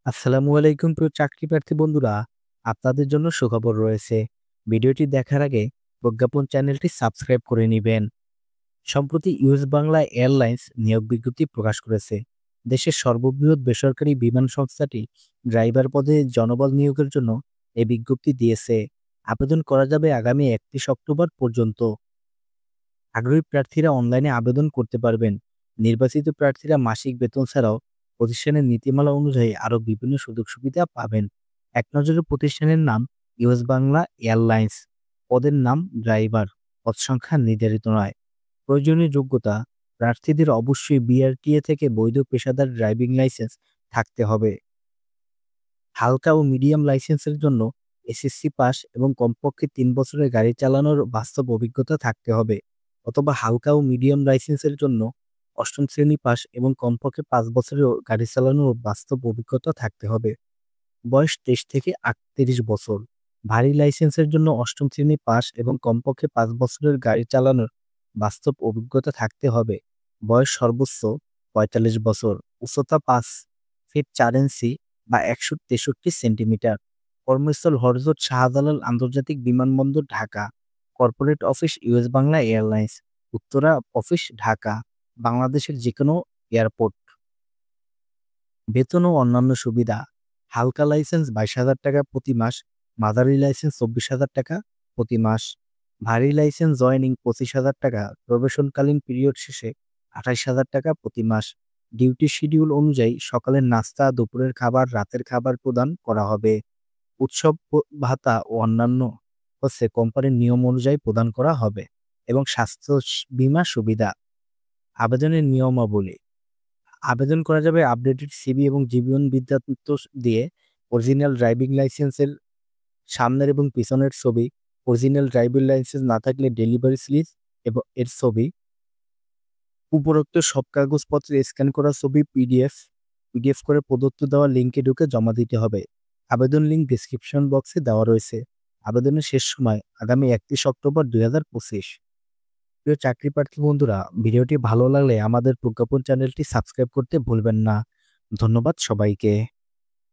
আসসালামু আলাইকুম প্রিয় চাকরি প্রার্থী বন্ধুরা, আপনাদের জন্য সুখবর রয়েছে। ভিডিওটি দেখার আগে প্রজ্ঞাপন চ্যানেলটি সাবস্ক্রাইব করে নিবেন। সম্প্রতি ইউএস বাংলা এয়ারলাইন্স নিয়োগ বিজ্ঞপ্তি প্রকাশ করেছে। দেশের সর্ববৃহৎ বেসরকারি বিমান সংস্থাটি ড্রাইভার পদে জনবল নিয়োগের জন্য এই বিজ্ঞপ্তি দিয়েছে। আবেদন করা যাবে আগামী 31 অক্টোবর পর্যন্ত। আগ্রহী প্রার্থীরা অনলাইনে আবেদন করতে পারবেন। নির্বাচিত প্রার্থীরা মাসিক বেতন ছাড়াও প্রতিষ্ঠানের নীতিমালা অনুযায়ী আরও বিভিন্ন সুযোগ সুবিধা পাবেন। এক নজরে প্রতিষ্ঠানের নাম ইউএস বাংলা এয়ারলাইন্স, পদের নাম ড্রাইভার, পদ সংখ্যা নির্ধারিত নয়। প্রয়োজনীয় যোগ্যতা: প্রার্থীদের অবশ্যই বিআরটিএ থেকে বৈধ পেশাদার ড্রাইভিং লাইসেন্স থাকতে হবে। হালকা ও মিডিয়াম লাইসেন্সের জন্য এসএসসি পাস এবং কমপক্ষে ৩ বছরের গাড়ি চালানোর বাস্তব অভিজ্ঞতা থাকতে হবে, অথবা হালকা ও মিডিয়াম লাইসেন্সের জন্য ৮ম শ্রেণী পাস এবং কমপক্ষে ৫ বছরের গাড়ি চালানোর বাস্তব অভিজ্ঞতা থাকতে হবে। বয়স ২৩ থেকে ৩৮ বছর। ভারী লাইসেন্সের জন্য ৮ম শ্রেণী পাস এবং কমপক্ষে ৫ বছরের গাড়ি চালানোর বাস্তব অভিজ্ঞতা থাকতে হবে। বয়স সর্বোচ্চ ৪৫ বছর। উচ্চতা ৫ ফিট ৪ ইঞ্চি বা ১৬৩ সেন্টিমিটার। কর্মস্থল হযরত শাহজালাল আন্তর্জাতিক বিমানবন্দর, Dhaka. Corporate office US Bangla airlines, Uttara office, Dhaka. বাংলাদেশের যেকোনো এয়ারপোর্ট। বেতন ও অন্যান্য সুবিধা: হালকা লাইসেন্স ২২,০০০ টাকা প্রতি মাস, মাঝারি লাইসেন্স ২৪,০০০ টাকা প্রতি মাস, ভারী লাইসেন্স জয়েনিং ২৫,০০০ টাকা, প্রবেশনকালীন পিরিয়ড শেষে ২৮,০০০ টাকা প্রতি মাস। ডিউটি শিডিউল অনুযায়ী সকালের নাস্তা, দুপুরের খাবার, রাতের খাবার প্রদান করা হবে। উৎসব ভাতা ও অন্যান্য কোম্পানির নিয়ম অনুযায়ী প্রদান করা হবে। এবং স্বাস্থ্য বীমা সুবিধা। আবেদনের নিয়মাবলী: আবেদন করা যাবে আপডেটেড সিভি এবং জীবন বৃত্তান্ত দিয়ে। অরিজিনাল ড্রাইভিং লাইসেন্সের সামনের এবং পিছনের ছবি, অরিজিনাল ড্রাইভিং লাইসেন্স না থাকলে ডেলিভারি স্লিপ এবং এর ছবি, উপরোক্ত সব কাগজপত্রের স্ক্যান করা ছবি পিডিএফ করে প্রদত্ত দেওয়া লিঙ্কে ঢুকে জমা দিতে হবে। আবেদন লিঙ্ক ডেসক্রিপশন বক্সে দেওয়া রয়েছে। আবেদনের শেষ সময় আগামী ৩১ অক্টোবর ২০২৫। প্রিয় চাকরি প্রার্থী বন্ধুরা, ভিডিওটি ভালো লাগলে আমাদের প্রজ্ঞাপন চ্যানেলটি সাবস্ক্রাইব করতে ভুলবেন না। ধন্যবাদ সবাইকে।